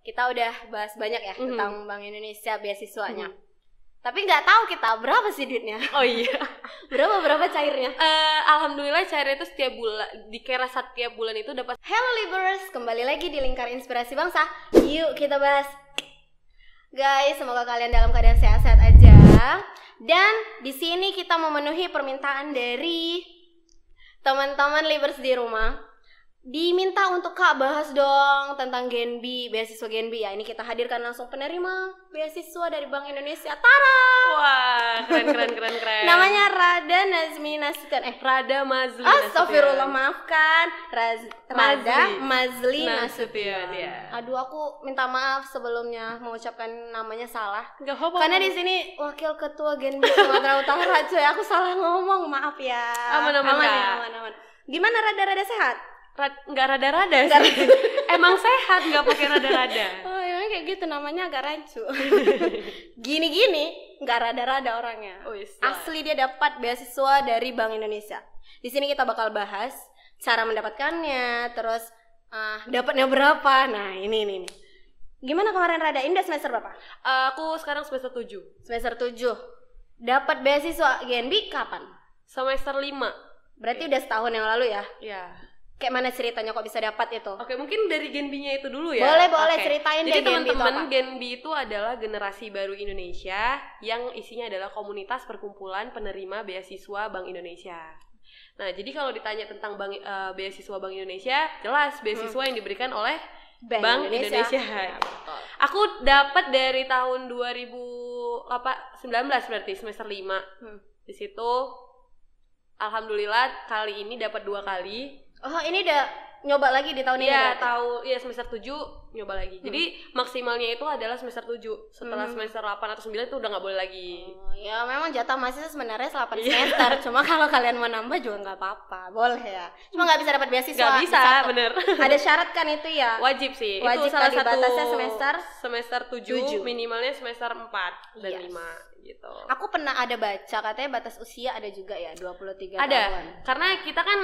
kita udah bahas banyak ya tentang Bank Indonesia beasiswanya. Tapi nggak tahu kita berapa sih duitnya. Oh iya. berapa cairnya? Alhamdulillah cairnya itu setiap bulan, dikira setiap bulan itu dapat. Hello Libers, kembali lagi di Lingkar Inspirasi Bangsa. Yuk kita bahas. Guys, semoga kalian dalam keadaan sehat-sehat aja. Dan di sini kita memenuhi permintaan dari teman-teman Libers di rumah. Diminta untuk Kak bahas dong tentang Genbi, beasiswa Genbi ya. Ini kita hadirkan langsung penerima beasiswa dari Bank Indonesia. Tara! Wah, keren. Namanya Rada Nazmi Nasution. Rada Mazli. Astagfirullah, maafkan. Rada Mazli Nasution. Ya. Aduh, aku minta maaf sebelumnya mengucapkan namanya salah. Enggak apa-apa. Karena di sini wakil ketua Genbi Sumatera Utara, coy. Aku salah ngomong, maaf ya. Aman. Gimana Rada sehat? Nggak rada-rada sih. Emang sehat, nggak pakai rada-rada. Oh, emang kayak gitu, namanya agak rancu. Gini nggak rada-rada orangnya. Oh, asli dia dapat beasiswa dari Bank Indonesia. Di sini kita bakal bahas cara mendapatkannya, terus dapatnya berapa. Nah, ini. Gimana kemarin Rada? Ini udah semester berapa? Aku sekarang semester 7. Semester 7. Dapat beasiswa Genbi kapan? Semester 5. Berarti udah setahun yang lalu ya? Iya. Kayak mana ceritanya kok bisa dapat itu? Oke, mungkin dari Genbi-nya itu dulu ya. Boleh ceritain deh. Jadi teman-teman, Genbi itu adalah generasi baru Indonesia yang isinya adalah komunitas perkumpulan penerima beasiswa Bank Indonesia. Nah, jadi kalau ditanya tentang beasiswa Bank Indonesia, jelas beasiswa yang diberikan oleh Bank Indonesia. Ya, betul. Aku dapat dari tahun 2019 berarti semester 5. Di situ alhamdulillah kali ini dapat 2 kali. Oh, ini udah nyoba lagi di tahun ini berarti? Iya, semester 7 nyoba lagi. Jadi maksimalnya itu adalah semester 7. Setelah semester 8 atau 9 itu udah nggak boleh lagi. Oh, ya memang jatah mahasiswa sebenarnya 8 semester. Cuma kalau kalian mau nambah juga nggak apa-apa. Boleh ya. Cuma nggak bisa dapat beasiswa. Nggak bisa, bener. Ada syarat kan itu ya? Wajib sih. Wajib, itu salah satu batasnya semester 7, minimalnya semester 4 dan 5 gitu. Aku pernah ada baca katanya batas usia ada juga ya, 23 tahun. Ada. Karena kita kan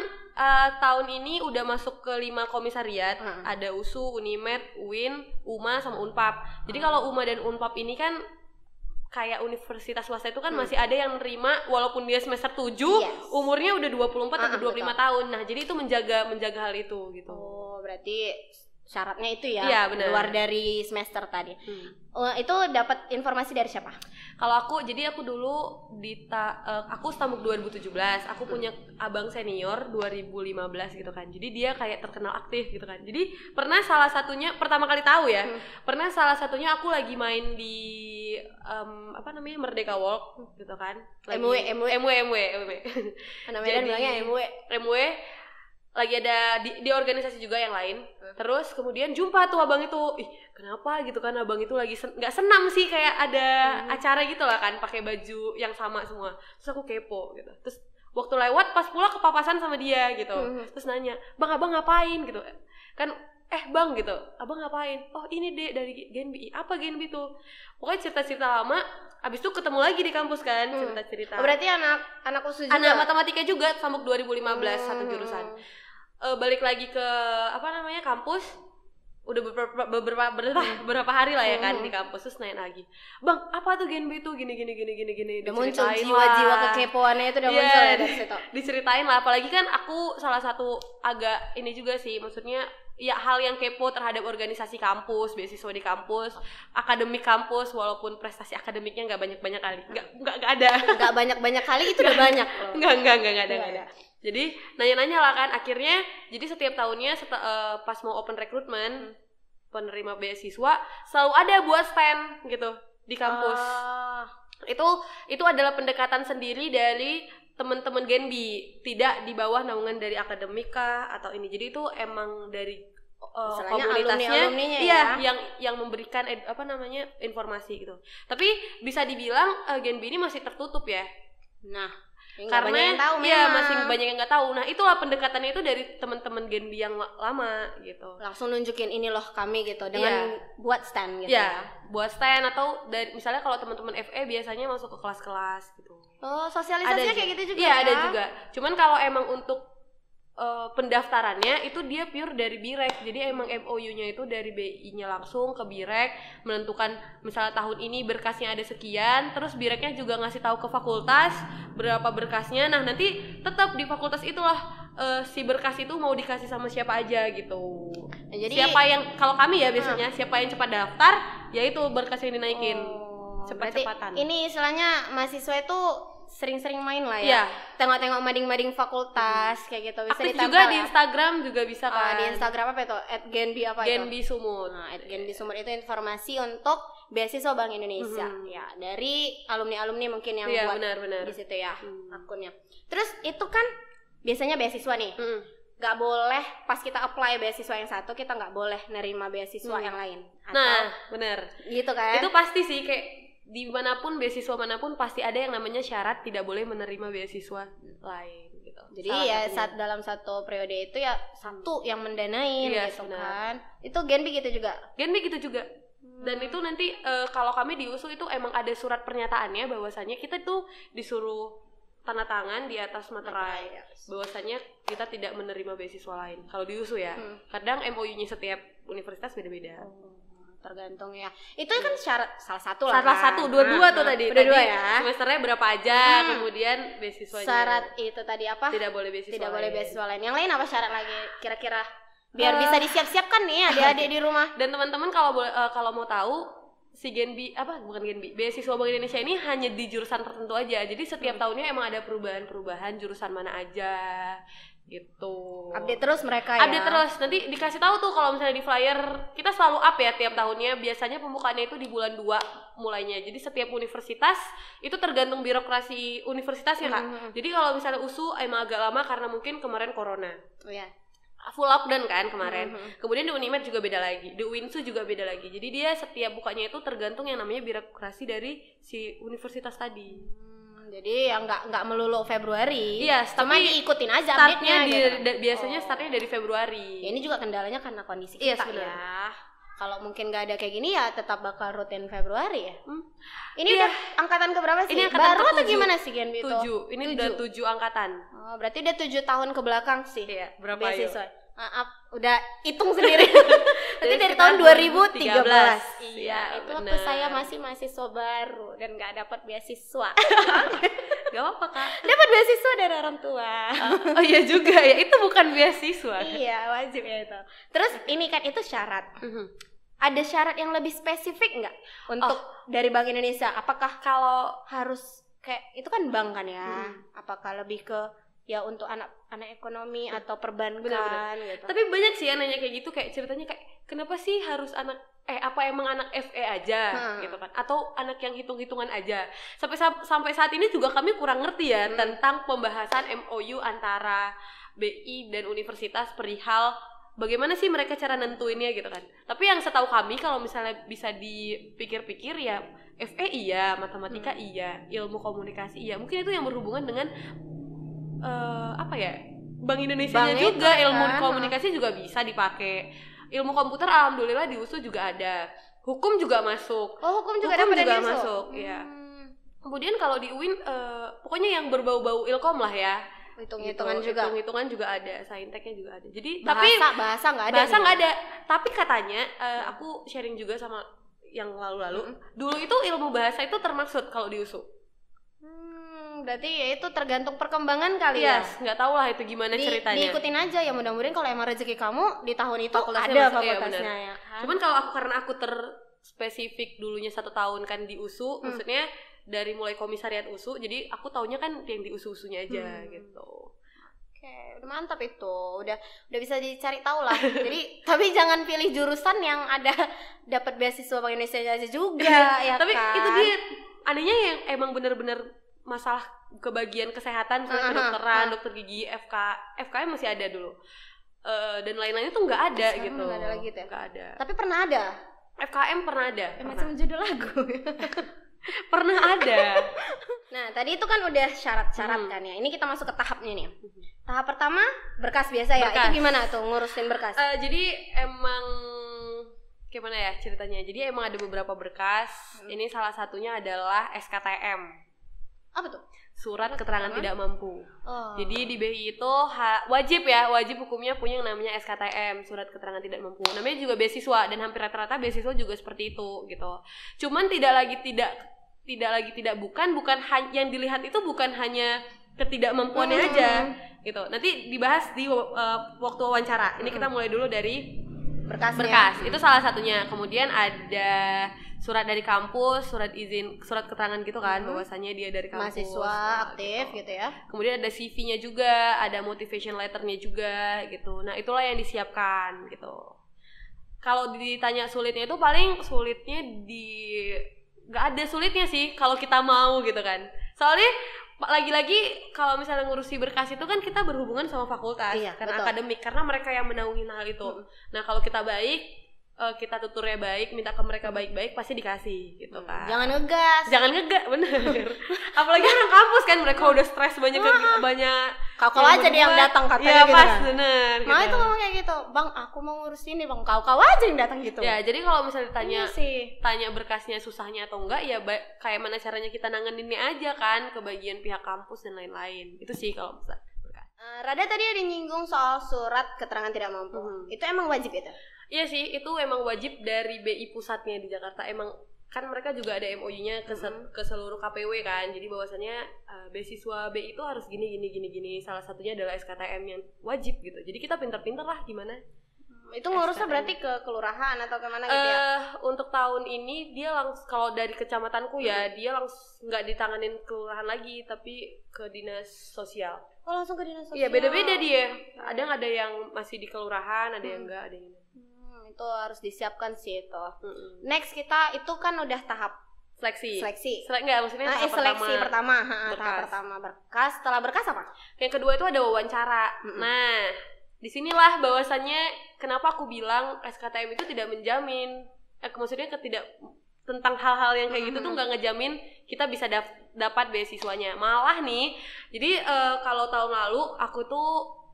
tahun ini udah masuk ke 5 komisariat. Ada USU, Unimed, UIN, UMA sama Unpap. Jadi kalau UMA dan Unpap ini kan kayak universitas swasta itu kan masih ada yang nerima walaupun dia semester 7, umurnya udah 24 atau 25 tahun. Nah, jadi itu menjaga hal itu gitu. Oh, berarti syaratnya itu ya, luar dari semester tadi. Itu dapat informasi dari siapa? Kalau aku dulu aku Stambuk 2017. Aku punya abang senior 2015 gitu kan. Jadi dia kayak terkenal aktif gitu kan. Jadi pernah salah satunya pertama kali tahu ya. Pernah salah satunya aku lagi main di Merdeka Walk gitu kan. MW. Anak Medan bilangnya MW. Lagi ada di organisasi juga yang lain. Terus kemudian jumpa tuh abang itu. Kenapa gitu kan, abang itu lagi nggak senam sih, kayak ada acara gitu lah kan, pakai baju yang sama semua. Terus aku kepo gitu. Terus waktu lewat pas pulang kepapasan sama dia gitu. Terus nanya, "Bang, abang ngapain?" gitu. Kan bang gitu, "Abang ngapain?" "Oh, ini deh dari Genbi." "Apa Genbi tuh?" Pokoknya cerita-cerita lama. Abis itu ketemu lagi di kampus kan, cerita-cerita. Oh, berarti anak usul juga? Anak matematika juga, Stambuk 2015, satu jurusan. Balik lagi ke kampus, udah beberapa hari lah ya kan di kampus. Terus nanya lagi, "Bang, apa tuh Genbi itu gini." Udah muncul jiwa-jiwa kekepoannya itu udah muncul ya dari situ. Diceritain lah, apalagi kan aku salah satu agak ini juga sih, maksudnya ya hal yang kepo terhadap organisasi kampus, beasiswa di kampus, akademik kampus, walaupun prestasi akademiknya nggak banyak kali, nggak ada. Nggak banyak kali itu udah banyak loh. Nggak ada. Jadi nanya-nanya lah kan, akhirnya jadi setiap tahunnya pas mau open recruitment penerima beasiswa selalu ada buat stand gitu di kampus. Itu adalah pendekatan sendiri dari teman-teman Genbi, tidak di bawah naungan dari akademika atau ini. Jadi itu emang dari komunitasnya yang memberikan informasi gitu. Tapi bisa dibilang Genbi ini masih tertutup ya. Nah, karena banyak yang tahu masih banyak yang nggak tahu. Nah, itulah pendekatannya itu dari teman-teman Genbi yang lama gitu. Langsung nunjukin ini loh kami gitu dengan buat stand gitu. Iya, buat stand atau dari misalnya kalau teman-teman FE biasanya masuk ke kelas-kelas gitu. Oh, sosialisasinya kayak gitu juga. Iya, ada juga. Cuman kalau emang untuk pendaftarannya itu dia pure dari BIREK. Jadi emang MOU-nya itu dari BI-nya langsung ke BIREK, menentukan misalnya tahun ini berkasnya ada sekian, terus BIREK-nya juga ngasih tahu ke fakultas berapa berkasnya. Nah, nanti tetap di fakultas itulah si berkas itu mau dikasih sama siapa aja gitu. Nah, jadi siapa yang, kalau kami ya biasanya siapa yang cepat daftar, ya itu berkas yang dinaikin. Cepat-cepatan. Ini istilahnya mahasiswa itu sering-sering main lah ya. Tengok-tengok mading-mading fakultas kayak gitu. Bisa aktif ditempel juga ya? Di Instagram juga bisa kan. Di Instagram apa itu? @genbi apa itu? Genbi Sumut. Nah, @genbi Sumut itu informasi untuk beasiswa Bank Indonesia. Ya, dari alumni-alumni mungkin yang buat benar. di situ ya akunnya. Terus itu kan biasanya beasiswa nih. Gak boleh pas kita apply beasiswa yang satu, kita gak boleh nerima beasiswa yang lain. Atau, nah, benar. Gitu kan? Itu pasti sih, kayak dimanapun, beasiswa manapun pasti ada yang namanya syarat tidak boleh menerima beasiswa lain gitu. Jadi saat dalam satu periode itu ya satu yang mendanain gitu kan. Itu Genbi gitu juga. Dan itu nanti kalau kami di USU itu emang ada surat pernyataannya bahwasanya kita tuh disuruh tanda tangan di atas materai bahwasanya kita tidak menerima beasiswa lain. Kalau di USU ya. Kadang MOU-nya setiap universitas beda-beda. Tergantung ya. Itu kan syarat salah satu, dua tuh tadi. Dua ya. Semesternya berapa aja, kemudian beasiswanya. Syarat itu tadi apa? Tidak boleh beasiswa lain. Yang lain apa syarat lagi kira-kira? Biar bisa disiap-siapkan nih adik-adik di rumah. Dan teman-teman kalau mau tahu si beasiswa Bank Indonesia ini hanya di jurusan tertentu aja. Jadi setiap tahunnya emang ada perubahan jurusan mana aja gitu. Update terus mereka ya. Update terus. Nanti dikasih tahu tuh kalau misalnya di flyer kita selalu up ya tiap tahunnya. Biasanya pembukaannya itu di bulan 2 mulainya. Jadi setiap universitas itu tergantung birokrasi universitasnya, Kak. Jadi kalau misalnya USU emang agak lama karena mungkin kemarin corona. Full lockdown kan kemarin. Kemudian di Unimed juga beda lagi. Di UINSU juga beda lagi. Jadi dia setiap bukanya itu tergantung yang namanya birokrasi dari si universitas tadi. Jadi ya nggak melulu Februari. Iya, cuma diikutin aja update-nya gitu. Biasanya startnya dari Februari. Ya, ini juga kendalanya karena kondisi kita ya. Kalau mungkin nggak ada kayak gini ya tetap bakal rutin Februari ya. Ini udah angkatan keberapa sih? Ini angkatan baru atau gimana sih Genbi itu? 7. Ini udah 7 angkatan. Oh, berarti udah 7 tahun ke belakang sih. Iya, berapa beasiswa? Udah hitung sendiri. Berarti dari tahun 2013. Iya, itu waktu saya masih mahasiswa baru dan nggak dapat beasiswa. Gak apa-apa, Kak. Dapat beasiswa dari orang tua. Oh iya juga ya, itu bukan beasiswa. Iya, wajib ya itu. Terus ini kan itu syarat. Ada syarat yang lebih spesifik nggak untuk dari Bank Indonesia? Apakah kalau harus kayak itu kan bank kan ya? Apakah lebih ke ya untuk anak ekonomi atau perbankan gitu? Tapi banyak sih yang nanya kayak gitu, kayak ceritanya kayak kenapa sih harus anak apa emang anak FE aja gitu kan, atau anak yang hitung-hitungan aja. Sampai saat ini juga kami kurang ngerti ya tentang pembahasan MOU antara BI dan universitas perihal bagaimana sih mereka cara nentuinnya gitu kan. Tapi yang setahu kami kalau misalnya bisa dipikir-pikir ya FE iya, matematika iya, ilmu komunikasi iya. Mungkin itu yang berhubungan dengan apa ya, Bank Indonesia-nya juga kan? Ilmu komunikasi juga bisa dipakai. Ilmu komputer alhamdulillah di USU juga ada. Hukum juga masuk. Hukum juga masuk, ya. Kemudian kalau di UIN pokoknya yang berbau-bau ilkom lah ya. Hitung-hitungan juga ada, sainteknya juga ada. Jadi bahasa nggak ada. Bahasa nggak ada. Tapi katanya aku sharing juga sama yang lalu-lalu. Dulu itu ilmu bahasa itu termaksud kalau di USU. Berarti ya itu tergantung perkembangan kali ya. Nggak tahu lah itu gimana ceritanya. Diikutin aja ya, mudah-mudahan kalau emang rezeki kamu di tahun itu fakultasnya ada fakultasnya ya kan. Cuman kalau karena aku terspesifik dulunya 1 tahun kan di USU, maksudnya dari mulai komisariat USU, jadi aku taunya kan yang di USU-USUnya aja gitu. Oke, udah mantap itu. Udah bisa dicari tahu lah. Jadi tapi jangan pilih jurusan yang ada dapat beasiswa Bank Indonesia aja juga ya tapi kan. Itu dia anehnya yang emang bener-bener masalah kebagian kesehatan, misalnya kedokteran, dokter gigi, FKM masih ada dulu. Dan lain-lainnya tuh nggak ada gitu. Nggak ada lagi ya? Nggak ada. Tapi pernah ada. FKM pernah ada. Macam judul lagu. Pernah ada. Nah, tadi itu kan udah syarat-syarat kan ya. Ini kita masuk ke tahapnya nih. Tahap pertama berkas biasa ya. Itu gimana tuh ngurusin berkas? Jadi emang gimana ya ceritanya? Jadi emang ada beberapa berkas. Ini salah satunya adalah SKTM. Apa tuh? surat keterangan tidak mampu. Oh. Jadi di BI itu wajib hukumnya punya yang namanya SKTM, surat keterangan tidak mampu. Namanya juga beasiswa dan hampir rata-rata beasiswa juga seperti itu gitu. Cuman bukan yang dilihat itu bukan hanya ketidakmampuannya aja gitu. Nanti dibahas di waktu wawancara. Ini kita mulai dulu dari berkas. Itu salah satunya. Kemudian ada surat dari kampus, surat keterangan gitu kan, bahwasannya dia dari kampus, mahasiswa aktif gitu ya. Kemudian ada CV-nya juga, ada motivation letter-nya juga gitu. Nah, itulah yang disiapkan gitu. Kalau ditanya sulitnya itu paling sulitnya nggak ada sulitnya sih kalau kita mau gitu kan. Soalnya lagi-lagi kalau misalnya ngurusi berkas itu kan kita berhubungan sama fakultas, karena betul. Akademik, karena mereka yang menaungi hal itu. Nah, kalau kita baik, kita tuturnya baik, minta ke mereka baik-baik, pasti dikasih gitu kan. Jangan ngegas, bener. Apalagi orang kampus kan, mereka udah stres banyak. Kau aja deh yang datang katanya ya, gitu pas, kan. Bener. Nah gitu. Itu ngomong kayak gitu, bang aku mau ngurus ini bang, kau aja yang datang gitu. Ya jadi kalau misalnya tanya berkasnya susahnya atau enggak, ya kayak mana caranya kita nanganinnya aja kan, ke bagian pihak kampus dan lain-lain. Itu sih kalau bisa berkas. Rada tadi ada nyinggung soal surat keterangan tidak mampu. Itu emang wajib itu? Iya sih, itu emang wajib dari BI pusatnya di Jakarta. Emang kan mereka juga ada MOU-nya ke seluruh KPW kan. Jadi bahwasannya beasiswa BI itu harus gini. Salah satunya adalah SKTM yang wajib gitu. Jadi kita pintar-pintar lah gimana. Itu ngurusnya berarti ke kelurahan atau kemana gitu ya? Untuk tahun ini dia langsung, kalau dari kecamatanku ya, dia langsung nggak ditanganin kelurahan lagi, tapi ke dinas sosial. Oh langsung ke dinas sosial? Iya beda-beda dia. Ada yang masih di kelurahan, ada yang enggak, ada yang itu harus disiapkan sih itu. Next kita itu kan udah tahap seleksi. Enggak, maksudnya tahap seleksi pertama. Tahap pertama berkas. Setelah berkas apa? Yang kedua itu ada wawancara. Nah, disinilah bahwasannya kenapa aku bilang SKTM itu tidak menjamin. Maksudnya tentang hal-hal yang kayak gitu tuh nggak ngejamin kita bisa dapat beasiswanya. Malah nih, jadi kalau tahun lalu aku tuh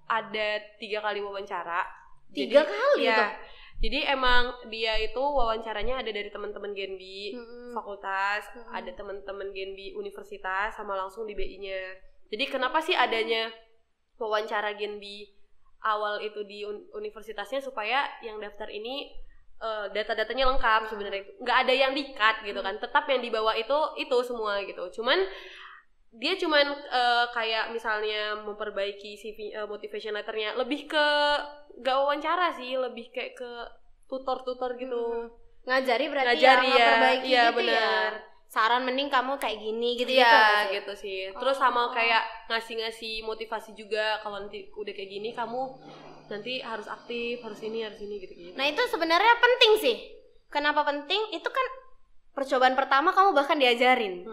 ada 3 kali wawancara. 3 kali ya, itu? Jadi emang dia itu wawancaranya ada dari teman-teman Genbi fakultas, ada teman-teman Genbi universitas, sama langsung di BI-nya. Jadi kenapa sih adanya wawancara Genbi awal itu di universitasnya, supaya yang daftar ini data-datanya lengkap sebenarnya. Nggak ada yang di-cut gitu kan, tetap yang dibawa itu semua gitu. Cuman dia kayak misalnya memperbaiki CV, motivation letternya, lebih ke gak wawancara sih, lebih kayak ke tutor gitu. Ngajari berarti ya, memperbaiki iya, gitu bener. ya. Saran mending kamu kayak gini gitu. Iya gitu sih. Terus sama kayak ngasih motivasi juga, kalau nanti udah kayak gini kamu nanti harus aktif, harus ini gitu. Nah itu sebenarnya penting sih. Kenapa penting? Itu kan percobaan pertama kamu bahkan diajarin.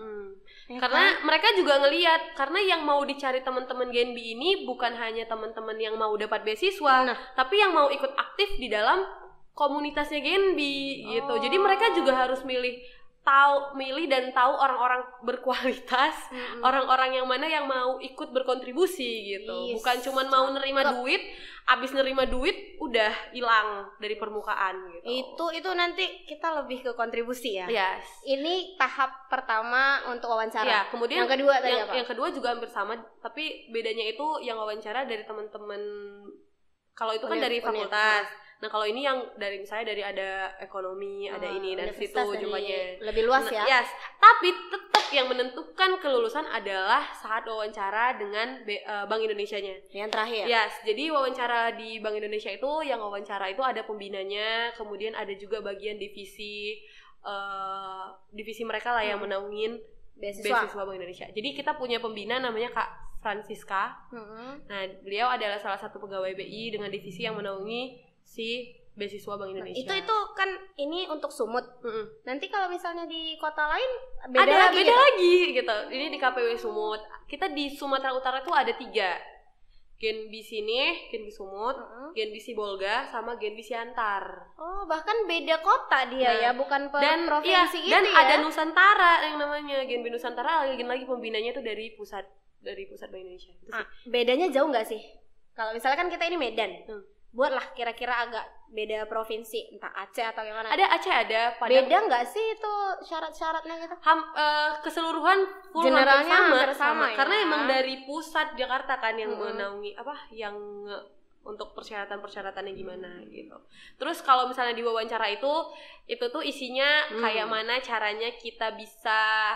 Ya karena kan? mereka juga ngelihat, karena yang mau dicari teman-teman Genbi ini bukan hanya teman-teman yang mau dapat beasiswa, tapi yang mau ikut aktif di dalam komunitasnya Genbi gitu. Jadi mereka juga harus milih dan tahu orang-orang berkualitas, orang-orang yang mana yang mau ikut berkontribusi gitu. Bukan cuma mau nerima duit, abis nerima duit udah hilang dari permukaan gitu. Itu nanti kita lebih ke kontribusi ya. Yes. Ini tahap pertama untuk wawancara. Ya, kemudian yang kedua tadi apa? Yang kedua juga hampir sama, tapi bedanya itu yang wawancara dari teman-teman, kalau itu kan dari fakultas. Nah kalau ini yang dari misalnya dari ada ekonomi, ada ini dan situ jumlahnya lebih luas ya. Yes. Tapi tetap yang menentukan kelulusan adalah saat wawancara dengan Bank Indonesianya. Yang terakhir. Yes. Jadi wawancara di Bank Indonesia itu, yang wawancara itu ada pembinanya, kemudian ada juga bagian divisi mereka lah yang menaungin beasiswa Bank Indonesia. Jadi kita punya pembina namanya Kak Francisca. Nah beliau adalah salah satu pegawai BI dengan divisi yang menaungi si beasiswa Bank Indonesia. Itu kan ini untuk Sumut. Nanti kalau misalnya di kota lain beda lagi gitu. Ini di KPW Sumut. Kita di Sumatera Utara tuh ada 3. Genbi sini, Genbi Sumut, Genbi Sibolga, sama Genbi Siantar. Oh, bahkan beda kota dia ya, bukan provinsi gitu dan ya. ada Nusantara yang namanya Genbi Nusantara, lagi pembinanya tuh dari pusat Bank Indonesia. Itu sih. Bedanya jauh nggak sih? Kalau misalnya kan kita ini Medan. buatlah kira-kira agak beda provinsi, entah Aceh atau gimana. Ada Aceh, ada Padang. Beda nggak sih itu syarat-syaratnya gitu? Keseluruhan full Generalnya hampir sama ya? karena emang dari pusat Jakarta kan yang menaungi yang untuk persyaratan-persyaratannya gimana gitu. Terus kalau misalnya di wawancara itu tuh isinya kayak mana caranya kita bisa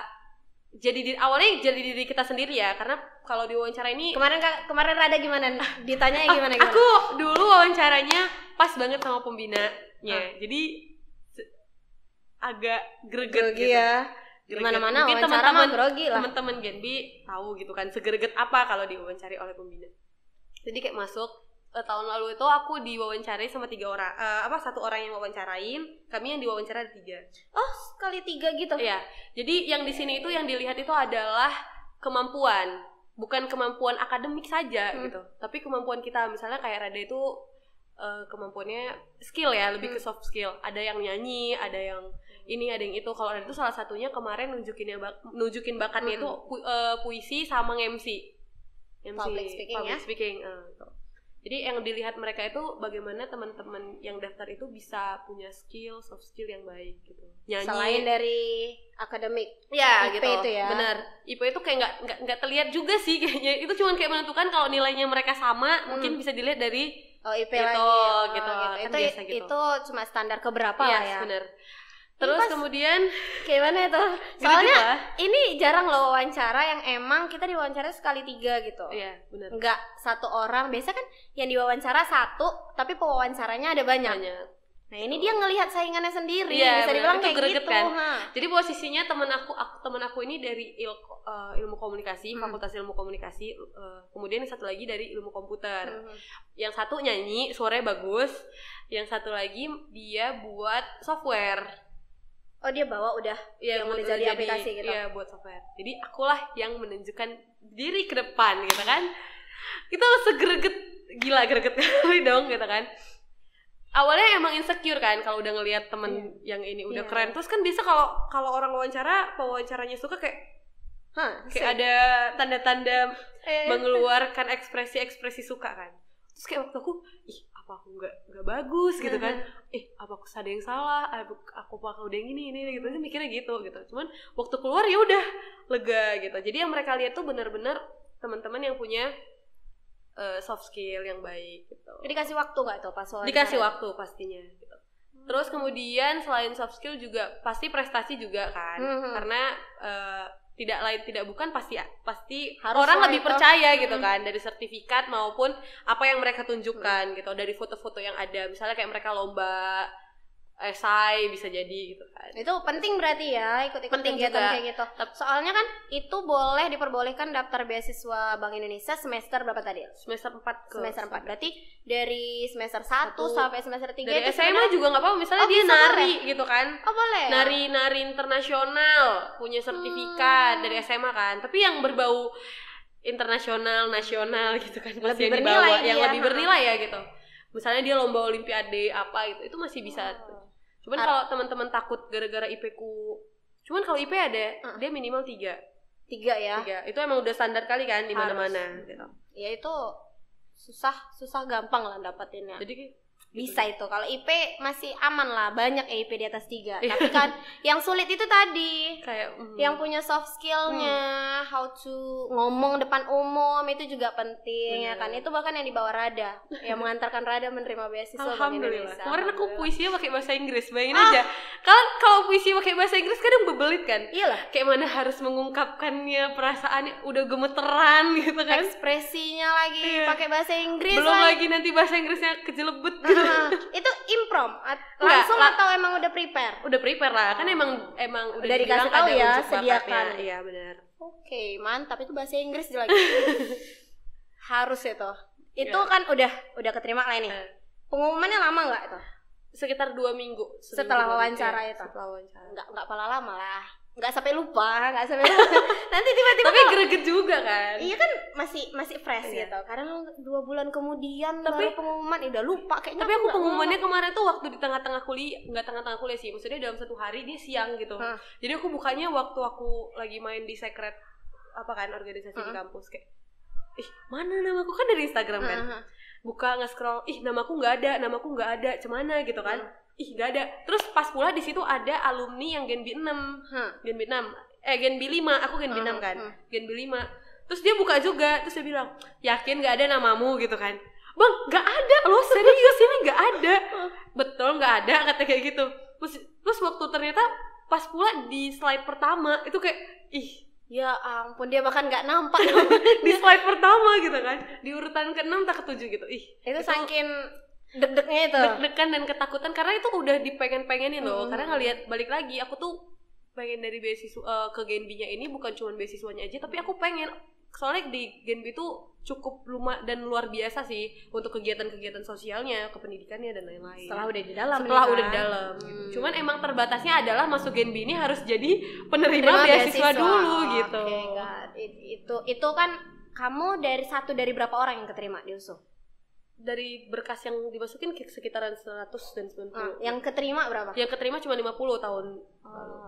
awalnya jadi diri kita sendiri ya, karena kalau di wawancara ini kemarin Rada gimana ditanya gimana? Aku dulu wawancaranya pas banget sama pembinanya, jadi agak greget gitu ya. Gimana-mana wawancara mah grogi lah. Teman-teman Genbi tahu gitu kan segreget apa kalau diwawancari oleh pembina. Jadi kayak masuk tahun lalu itu aku diwawancarai sama 3 orang, satu orang yang wawancarain, kami yang diwawancara ada 3. Oh, sekali 3 gitu? Iya. Jadi yang di sini itu yang dilihat itu adalah kemampuan, bukan kemampuan akademik saja gitu. Tapi kemampuan kita, misalnya kayak Rada itu kemampuannya skill ya, lebih ke soft skill. Ada yang nyanyi, ada yang ini, ada yang itu. Kalau Rada itu salah satunya kemarin nunjukin bakatnya itu puisi sama MC. Public speaking. Jadi yang dilihat mereka itu bagaimana teman-teman yang daftar itu bisa punya soft skill yang baik gitu. Nyanyi. Selain dari akademik. Ya, IP gitu. Itu ya. Benar. IP itu kayak nggak terlihat juga sih kayaknya. Itu cuma kayak menentukan kalau nilainya mereka sama, mungkin bisa dilihat dari IP gitu, lagi. Gitu. Kan biasa gitu. Itu cuma standar keberapa lah ya. Benar. Terus kemudian gimana itu? Soalnya ini jarang loh wawancara yang emang kita diwawancara sekali 3 gitu. Iya, benar. Enggak satu orang. Biasa kan yang diwawancara 1, tapi pewawancaranya ada banyak. Nah, ini dia ngelihat saingannya sendiri. Bisa dibilang kayak greget gitu kan. Jadi posisinya teman aku ini dari ilmu komunikasi, Fakultas Ilmu Komunikasi, kemudian yang satu lagi dari ilmu komputer. Yang satu nyanyi, suaranya bagus. Yang satu lagi dia buat software. Oh, dia bawa udah yang udah jadi aplikasi gitu. Iya, buat software. Jadi akulah yang menunjukkan diri ke depan gitu kan. Kita segreget kali dong gitu kan. Awalnya emang insecure kan kalau udah ngelihat temen yang ini udah keren. Terus kan bisa kalau orang pewawancaranya suka kayak ada tanda-tanda mengeluarkan ekspresi suka kan. Terus kayak waktu aku, apa aku nggak bagus gitu kan, apa aku ada yang salah, aku udah yang ini gitu, mikirnya gitu. Cuman waktu keluar ya udah lega gitu. Jadi yang mereka lihat tuh benar-benar teman-teman yang punya soft skill yang baik gitu. Dikasih waktu nggak tuh pas wawancara? Dikasih waktu pastinya gitu. Terus kemudian selain soft skill juga pasti prestasi juga kan, karena tidak bukan pasti harus orang lebih percaya gitu kan dari sertifikat maupun apa yang mereka tunjukkan gitu, dari foto-foto yang ada, misalnya kayak mereka lomba esai bisa jadi gitu kan. Itu penting berarti ya, ikut kegiatan kayak gitu. Soalnya kan itu diperbolehkan daftar beasiswa Bank Indonesia semester berapa tadi? Semester 4 Berarti dari semester 1 sampai semester 3 dari itu SMA juga nggak apa-apa, misalnya dia nari boleh? Gitu kan. Oh, boleh. Nari internasional, punya sertifikat dari SMA kan. Tapi yang berbau internasional, nasional gitu kan, lebih bernilai yang lebih bernilai ya gitu. Misalnya dia lomba olimpiade apa gitu, itu masih bisa. Cuman kalau teman-teman takut gara-gara IP ku, cuman kalau IP ada dia minimal 3 ya. 3 itu emang udah standar kali kan di mana-mana gitu. Ya itu susah gampang lah dapatinnya. Jadi bisa itu. Kalau IP masih aman lah, banyak IP di atas 3. Tapi kan yang sulit itu tadi kayak yang punya soft skillnya, how to ngomong depan umum itu juga penting. Ya kan. Itu bahkan yang dibawa Rada, yang mengantarkan Rada menerima beasiswa Bank Indonesia. Kemarin aku puisinya pakai bahasa Inggris, bayangin aja. Kalau puisi pakai bahasa Inggris kadang bebelit kan. Iyalah. Kayak mana harus mengungkapkannya, perasaannya udah gemeteran gitu kan. Ekspresinya lagi pakai bahasa Inggris. Belum lagi nanti bahasa Inggrisnya kejelebet gitu. Itu improm langsung atau emang udah prepare? Udah prepare lah, kan emang udah dikasih tahu ya, sediakan. Iya benar. Oke, mantap, itu bahasa Inggris lagi. Harus itu. Itu kan udah keterima lah ini. Pengumumannya lama nggak itu? Sekitar 2 minggu setelah wawancara itu. Setelah wawancara. Nggak pala lama lah. Nggak sampai lupa. Nanti tiba-tiba tapi greget juga kan. Iya kan, masih fresh gitu. Karena 2 bulan kemudian baru pengumuman, udah lupa kayaknya. Tapi aku pengumumannya kemarin tuh waktu di tengah-tengah kuliah, nggak tengah-tengah kuliah sih, maksudnya dalam 1 hari dia siang gitu. Jadi aku bukanya waktu aku lagi main di secret organisasi di kampus, kayak mana namaku kan dari Instagram kan. buka nge-scroll, ih namaku nggak ada, cemana gitu kan. Ih nggak ada. Terus pas pula di situ ada alumni yang Gen B 6. Gen B 6. Gen B 5, aku Gen B 6 kan. Gen B 5. Terus dia buka juga, terus dia bilang, "Yakin nggak ada namamu?" gitu kan. "Bang, nggak ada loh, serius ini nggak ada." "Betul nggak ada," kata kayak gitu. Terus waktu ternyata pas pula di slide pertama itu kayak, ih ya ampun, dia bahkan nggak nampak di slide pertama gitu kan, di urutan ke-6 tak ke-7 gitu. Itu saking deg-degnya itu, deg-degan dan ketakutan karena itu udah dipengen-pengenin loh. Karena ngelihat balik lagi, aku tuh pengen dari beasiswa ke Gen B-nya ini bukan cuma beasiswanya aja, tapi aku pengen, soalnya di Gen B itu cukup dan luar biasa sih untuk kegiatan-kegiatan sosialnya, kependidikannya dan lain-lain. Setelah udah di dalam gitu. Cuman emang terbatasnya adalah masuk Gen B ini harus jadi penerima beasiswa dulu gitu. Itu kan kamu dari berapa orang yang keterima di USU? Dari berkas yang dimasukin sekitaran 100 dan 90. Yang keterima berapa? Yang keterima cuma 50 tahun.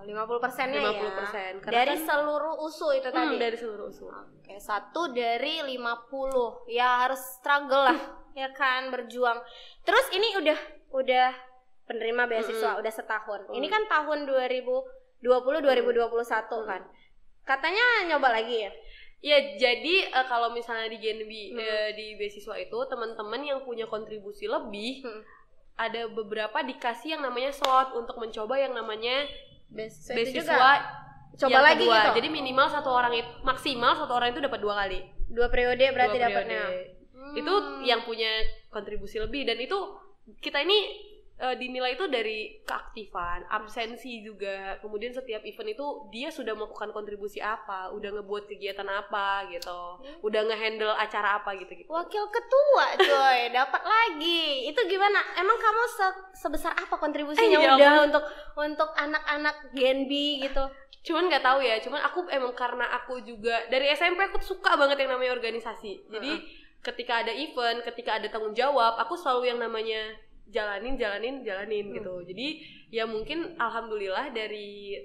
50%-nya 50%. Ya. Dari seluruh USU itu tadi. Dari seluruh USU. Oke, 1 dari 50. Ya harus struggle lah, ya kan, berjuang. Terus ini udah penerima beasiswa udah setahun. Ini kan tahun 2020-2021 kan. Katanya nyoba lagi ya? Ya, jadi kalau misalnya di Gen B di beasiswa itu teman-teman yang punya kontribusi lebih ada beberapa dikasih yang namanya slot untuk mencoba yang namanya beasiswa coba yang lagi kedua. gitu. Jadi maksimal satu orang itu dapat 2 kali. 2 periode berarti dapatnya. Itu yang punya kontribusi lebih, dan itu kita ini dinilai itu dari keaktifan, absensi juga. Kemudian setiap event itu dia sudah melakukan kontribusi apa, udah ngebuat kegiatan apa gitu, udah ngehandle acara apa gitu. Wakil ketua coy, dapat lagi. Itu gimana? Emang kamu sebesar apa kontribusinya untuk anak-anak Gen B gitu? Cuman nggak tahu ya. Cuman aku emang karena aku juga dari SMP aku suka banget yang namanya organisasi. Jadi ketika ada event, ketika ada tanggung jawab, aku selalu yang namanya jalanin gitu. Jadi ya mungkin alhamdulillah dari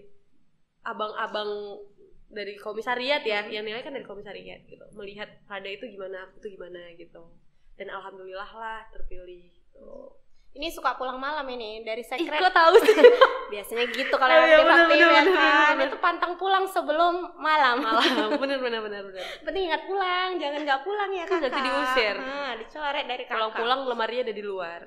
abang-abang dari komisariat ya, yang nilai kan dari komisariat gitu, melihat Prada itu gimana, aku tuh gimana gitu, dan alhamdulillah lah terpilih gitu. Ini suka pulang malam ini dari sekret. Kok tahu sih? Biasanya gitu kalau aktif-aktif ya kan. Itu pantang pulang sebelum malam. Bener. Penting ingat pulang, jangan nggak pulang ya kakak. Nanti diusir. Dicoret dari kakak. Pulang lemarinya ada di luar.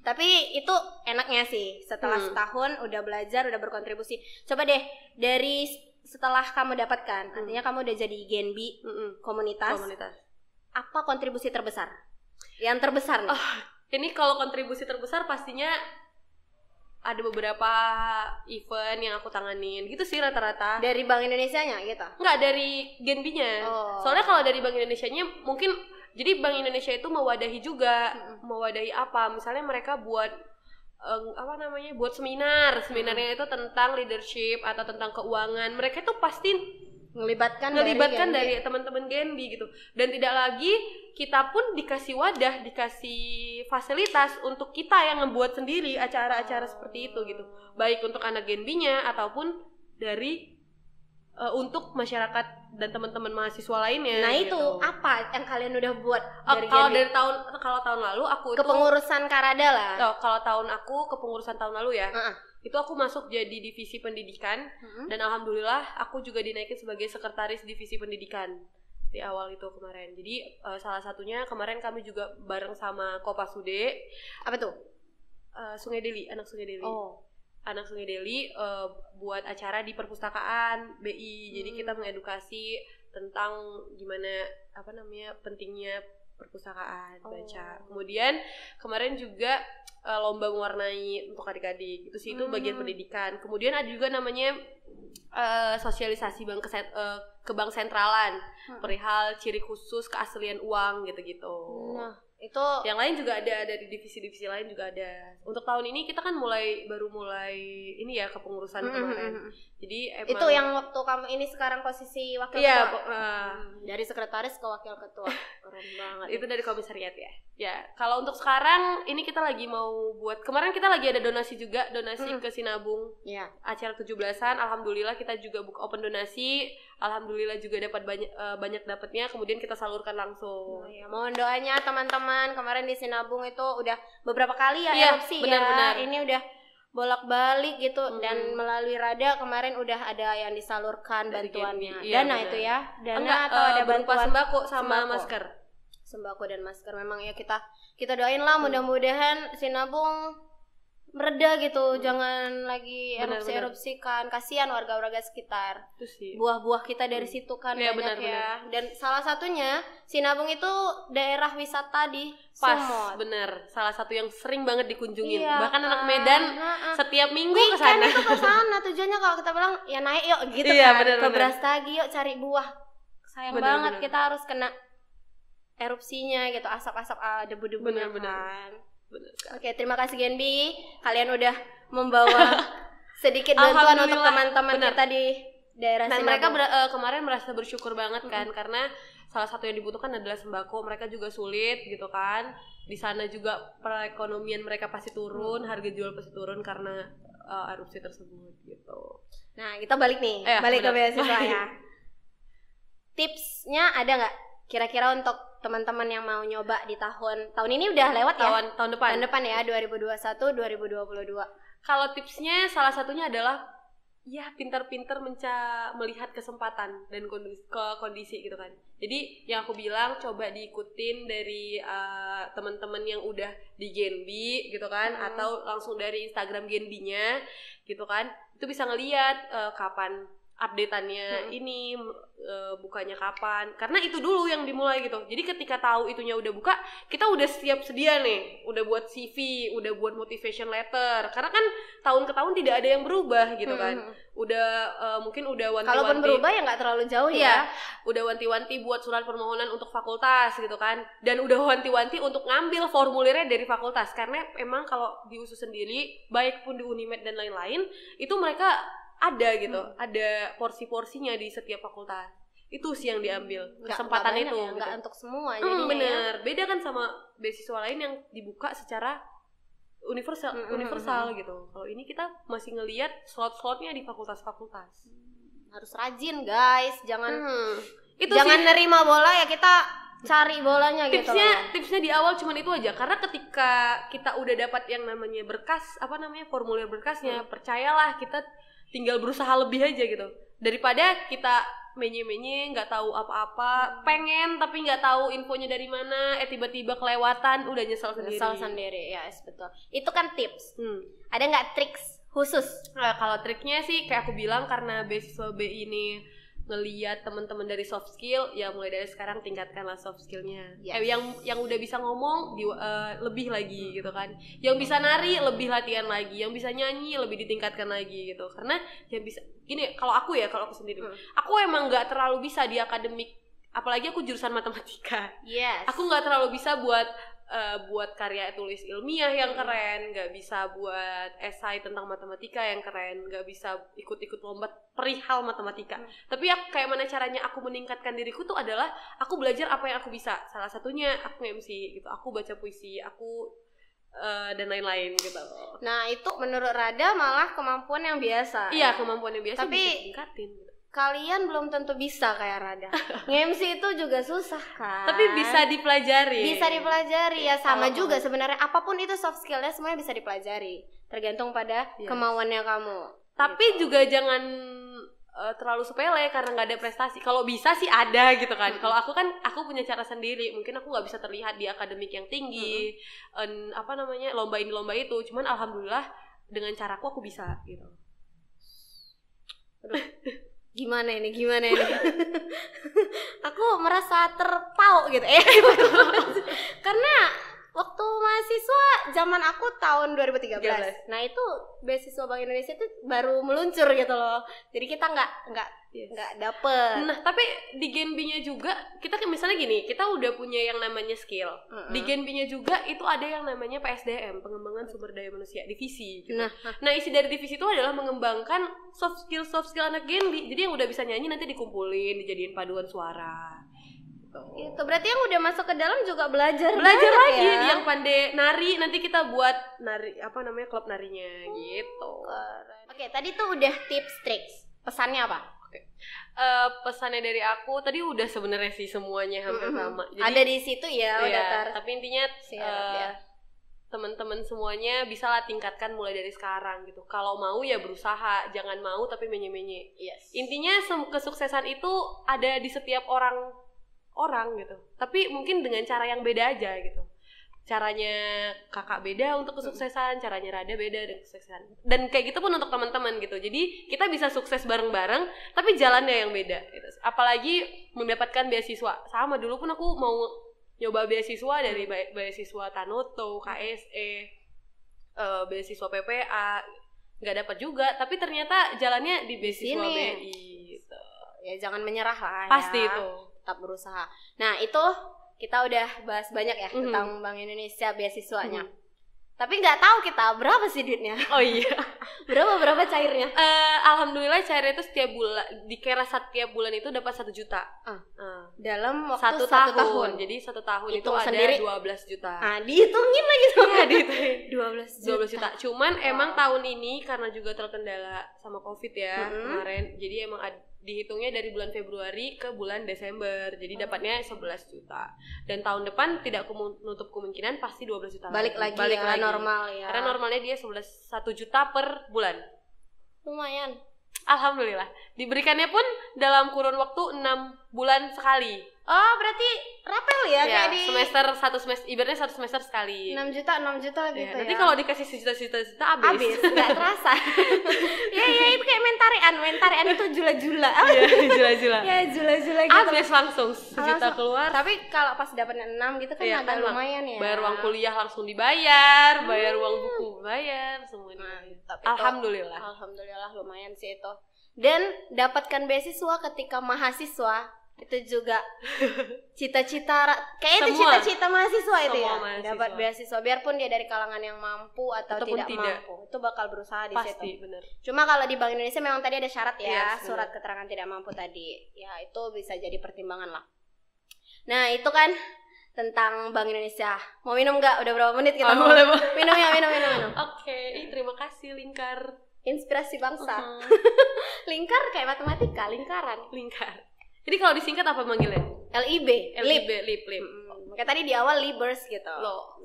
Tapi itu enaknya sih. Setelah setahun udah belajar, udah berkontribusi. Coba deh dari setelah kamu dapatkan, artinya kamu udah jadi Gen B komunitas. Apa kontribusi terbesar? Yang terbesar nih. Ini kalau kontribusi terbesar pastinya ada beberapa event yang aku tanganin gitu sih rata-rata. Dari Bank Indonesia-nya gitu? Enggak, dari Gen B-nya. Soalnya kalau dari Bank Indonesia-nya mungkin, jadi Bank Indonesia itu mewadahi juga, mewadahi apa? Misalnya mereka buat buat seminarnya itu tentang leadership atau tentang keuangan. Mereka tuh pasti ngelibatkan dari teman-teman Gen B gitu. Dan tidak lagi kita pun dikasih wadah, dikasih fasilitas untuk kita yang ngebuat sendiri acara-acara seperti itu gitu. Baik untuk anak Gen B-nya ataupun dari untuk masyarakat dan teman-teman mahasiswa lainnya. Nah gitu. Itu apa yang kalian udah buat dari kalau tahun lalu aku kepengurusan Karada lah. Kalau tahun aku kepengurusan tahun lalu ya. Itu aku masuk jadi divisi pendidikan dan alhamdulillah aku juga dinaikin sebagai sekretaris divisi pendidikan di awal itu kemarin. Jadi salah satunya kemarin kami juga bareng sama Kopasude. Apa tuh? Sungai Deli, anak Sungai Deli. Anak Sungai Deli buat acara di perpustakaan BI. Jadi kita mengedukasi tentang gimana pentingnya perpustakaan, baca. Kemudian kemarin juga lomba mewarnai untuk adik-adik. Itu sih itu bagian pendidikan. Kemudian ada juga namanya sosialisasi ke bank sentralan perihal ciri khusus keaslian uang gitu-gitu. Nah, itu yang lain juga ada dari divisi-divisi lain juga ada. Untuk tahun ini kita kan baru mulai ini ya kepengurusan kemarin. Jadi emang itu yang waktu kamu ini sekarang posisi wakil ketua. Dari sekretaris ke wakil ketua. Keren banget. Itu dari komisariat ya. Ya, kalau untuk sekarang ini kita lagi mau buat, kemarin kita lagi ada donasi juga, donasi ke Sinabung. Iya. Acara 17-an, alhamdulillah kita juga buka open donasi. Alhamdulillah juga dapat banyak dapatnya, kemudian kita salurkan langsung. Ya, mohon doanya teman-teman. Kemarin di Sinabung itu udah beberapa kali ya erupsi benar-benar. ya. Ini udah bolak-balik gitu dan melalui Rada kemarin udah ada yang disalurkan dari bantuannya. Dana itu ya. Dana atau ada berupa bantuan sembako sama masker. Sembako dan masker. Memang ya kita doain lah mudah-mudahan Sinabung mereda gitu. Jangan lagi erupsi kan. Kasihan warga-warga sekitar. Buah-buah kita dari situ kan banyak ya. Dan salah satunya Sinabung itu daerah wisata di Sumut. Bener. Salah satu yang sering banget dikunjungin. Iya, bahkan anak Medan setiap minggu ke sana. Itu ke sana. Tujuannya kalau kita bilang ya naik yuk gitu kan. Ke Brastagi yuk cari buah. Sayang banget kita harus kena erupsinya gitu, asap-asap debu-debunya kan. Oke, terima kasih Genbi. Kalian udah membawa sedikit bantuan untuk teman-teman kita di daerah Sinabung. Dan mereka kemarin merasa bersyukur banget kan, karena salah satu yang dibutuhkan adalah sembako. Mereka juga sulit gitu kan. Di sana juga perekonomian mereka pasti turun, harga jual pasti turun karena erupsi tersebut gitu. Nah, kita balik nih, balik ke beasiswa ya. Tipsnya ada nggak? Kira-kira untuk teman-teman yang mau nyoba di tahun ini udah lewat ya? Tahun depan ya, 2021 2022. Kalau tipsnya salah satunya adalah ya pintar-pintar melihat kesempatan dan kondisi gitu kan. Jadi yang aku bilang coba diikutin dari teman-teman yang udah di Genbi gitu kan, atau langsung dari Instagram Genbinya gitu kan. Itu bisa ngelihat kapan update-annya ini bukanya kapan, karena itu dulu yang dimulai gitu. Jadi ketika tahu itunya udah buka, kita udah siap sedia nih, udah buat CV, udah buat motivation letter, karena kan tahun ke tahun tidak ada yang berubah gitu kan. Udah mungkin udah wanti-wanti, kalaupun berubah ya nggak terlalu jauh ya. Udah wanti-wanti buat surat permohonan untuk fakultas gitu kan, dan udah wanti-wanti untuk ngambil formulirnya dari fakultas, karena emang kalau di USU sendiri, baik pun di Unimed dan lain-lain, itu mereka ada gitu, ada porsi-porsinya di setiap fakultas. Itu sih yang diambil, kesempatan itu ya, gitu. Nggak untuk semua jadinya. Bener, beda kan sama beasiswa lain yang dibuka secara universal gitu. Kalau ini kita masih ngelihat slot-slotnya di fakultas-fakultas. Harus rajin guys, jangan jangan nerima bola ya kita cari bolanya gitu. Tipsnya di awal cuman itu aja, karena ketika kita udah dapat yang namanya berkas, formulir berkasnya, percayalah kita tinggal berusaha lebih aja gitu, daripada kita menye-menye nggak tahu apa-apa, pengen tapi nggak tahu infonya dari mana, tiba-tiba kelewatan, udah nyesel sendiri. Ya, betul. Itu kan tips. Ada nggak triks khusus? Nah, kalau triknya sih kayak aku bilang, karena beasiswa B ini ngelihat teman-teman dari soft skill, ya mulai dari sekarang tingkatkanlah soft skillnya. Yang udah bisa ngomong lebih lagi gitu kan, yang bisa nari lebih latihan lagi, yang bisa nyanyi lebih ditingkatkan lagi gitu. Karena yang bisa gini, kalau aku sendiri, aku emang nggak terlalu bisa di akademik, apalagi aku jurusan matematika. Aku nggak terlalu bisa buat karya tulis ilmiah yang keren, nggak bisa buat esai tentang matematika yang keren, nggak bisa ikut-ikut lomba perihal matematika. Tapi kayak mana caranya aku meningkatkan diriku tuh adalah aku belajar apa yang aku bisa. Salah satunya aku MC gitu, aku baca puisi, aku dan lain-lain gitu. Nah itu menurut Rada malah kemampuan yang biasa. Iya, kemampuan yang biasa, tapi bisa ditingkatin gitu. Kalian belum tentu bisa kayak Rada. Nge-MC itu juga susah kan. Tapi bisa dipelajari. Ya, sama juga sebenarnya, apapun itu soft skillnya semuanya bisa dipelajari. Tergantung pada kemauannya kamu. Tapi juga jangan terlalu sepele karena nggak ada prestasi. Kalau bisa sih ada gitu kan. Kalau aku punya cara sendiri. Mungkin aku nggak bisa terlihat di akademik yang tinggi, lomba ini lomba itu. Cuman alhamdulillah dengan caraku aku bisa gitu. Aduh. Gimana ini? Aku merasa terpauk gitu karena waktu mahasiswa zaman aku tahun 2013. Nah itu beasiswa Bank Indonesia itu baru meluncur gitu loh. Jadi kita nggak dapet. Nah tapi di Genbi-nya juga kita misalnya gini, kita udah punya yang namanya skill. Di Genbi-nya juga itu ada yang namanya PSDM, pengembangan sumber daya manusia, divisi gitu. Nah isi dari divisi itu adalah mengembangkan soft skill anak Genbi. Jadi yang udah bisa nyanyi nanti dikumpulin, dijadiin paduan suara. Itu berarti yang udah masuk ke dalam juga belajar Belajar banyak lagi, ya? yang pandai nari nanti kita buat nari apa namanya klub narinya gitu. Oke, tadi tuh udah tips triks. Pesannya apa? Pesannya dari aku tadi udah sebenarnya sih semuanya hampir sama. Jadi, ada di situ ya, udah tapi intinya ya. teman-teman semuanya bisa lah tingkatkan mulai dari sekarang gitu. Kalau mau ya berusaha, jangan mau tapi menye-menye. Yes. Intinya kesuksesan itu ada di setiap orang gitu. Tapi mungkin dengan cara yang beda aja gitu. Caranya kakak beda untuk kesuksesan, caranya Rada beda dengan kesuksesan. Dan kayak gitu pun untuk teman-teman gitu. Jadi kita bisa sukses bareng-bareng, tapi jalannya yang beda gitu. Apalagi mendapatkan beasiswa. Sama dulu pun aku mau nyoba beasiswa dari beasiswa Tanoto, KSE, beasiswa PPA, nggak dapat juga. Tapi ternyata jalannya di beasiswa BI. Gitu. Ya jangan menyerah lah. Pasti ya. itu. Tetap berusaha. Nah itu kita udah bahas banyak ya tentang Bank Indonesia beasiswanya. Tapi nggak tahu kita berapa sih duitnya. Oh iya. berapa cairnya? Alhamdulillah cairnya itu setiap bulan, dikira setiap bulan itu dapat 1 juta. Dalam waktu 1 tahun. Jadi 1 tahun hitung itu sendiri. Ada 12 juta. Dihitungin lagi tuh. Iya, dihitungin. 12 juta. Cuman emang tahun ini karena juga terkendala sama Covid ya kemarin. Jadi emang dihitungnya dari bulan Februari ke bulan Desember. Jadi dapatnya 11 juta. Dan tahun depan tidak menutup kemungkinan pasti 12 juta. Balik lagi normal ya. Karena normalnya dia 1 juta per bulan. Lumayan. Alhamdulillah. Diberikannya pun dalam kurun waktu 6 bulan sekali. Oh, berarti rapel ya kayak di satu semester, ibaratnya 1 semester sekali. 6 juta gitu ya. Nanti kalau dikasih sejuta habis. Enggak terasa. ya itu kayak mentarian itu jula-jula. Jula-jula. Ya, jula-jula gitu. Habis langsung sejuta keluar. Tapi kalau pas dapatnya 6 gitu kan agak lumayan ya. Bayar uang kuliah langsung dibayar, bayar uang buku bayar, semuanya. Alhamdulillah lumayan sih itu. Dan dapatkan beasiswa ketika mahasiswa itu juga cita-cita kayaknya itu cita-cita mahasiswa itu ya, dapat beasiswa biarpun dia dari kalangan yang mampu ataupun tidak mampu, itu bakal berusaha di situ. Bener. Cuma kalau di Bank Indonesia memang tadi ada syarat ya, surat keterangan tidak mampu tadi ya, itu bisa jadi pertimbangan lah. Nah itu kan tentang Bank Indonesia. Mau minum nggak? Udah berapa menit kita? Boleh. Minum. Oke, terima kasih Lingkar. Inspirasi bangsa. Lingkar kayak matematika, lingkaran. Jadi kalau disingkat apa manggilnya? LIB. Kayak tadi di awal Libers gitu. Loh.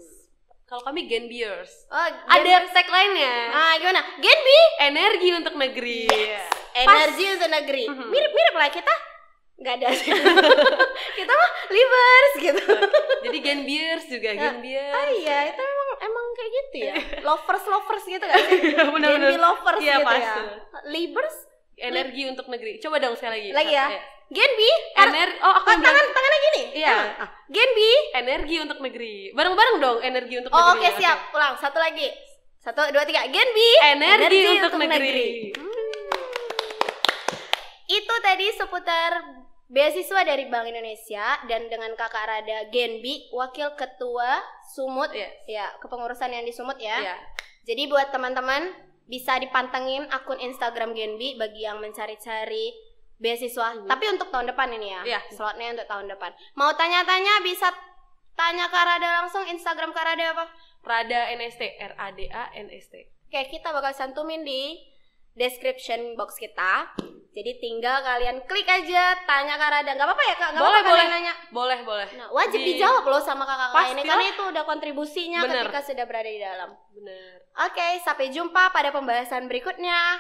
Kalau kami Genbiers. Oh, ada tagline-nya. Gimana? Genbi? Energi untuk negeri. Yes. Energi untuk negeri. Mirip-mirip lah kita. Nggak ada. Kita mah Libers gitu. Jadi Genbiers juga, Genbiers. Oh iya, itu emang kayak gitu ya. Lovers gitu kan sih? Genbi lovers gitu ya. Libers? Energi untuk negeri. Coba dong sekali lagi. Lagi ya. Genbi, aku tangannya gini. Iya. Genbi, energi untuk negeri. Bareng-bareng dong, energi untuk negeri. Oke, siap. Ulang, satu lagi. 1, 2, 3. Genbi, energi untuk negeri. Itu tadi seputar beasiswa dari Bank Indonesia dan dengan Kakak Rada Genbi, wakil ketua Sumut. Ya, kepengurusan yang di Sumut ya. Jadi buat teman-teman bisa dipantengin akun Instagram Genbi bagi yang mencari-cari beasiswa. Tapi untuk tahun depan ini ya. Slotnya untuk tahun depan. Mau tanya-tanya bisa tanya Kak Rada langsung. Instagram Kak Rada apa? Rada NST, RADANST. Oke, kita bakal cantumin di description box kita. Jadi tinggal kalian klik aja, tanya Kak Rada. Gak apa-apa ya Kak? Boleh. Nanya. Boleh. Nah, wajib dijawab loh sama kakak ini karena itu udah kontribusinya. Bener. Ketika sudah berada di dalam. Bener. Oke, sampai jumpa pada pembahasan berikutnya.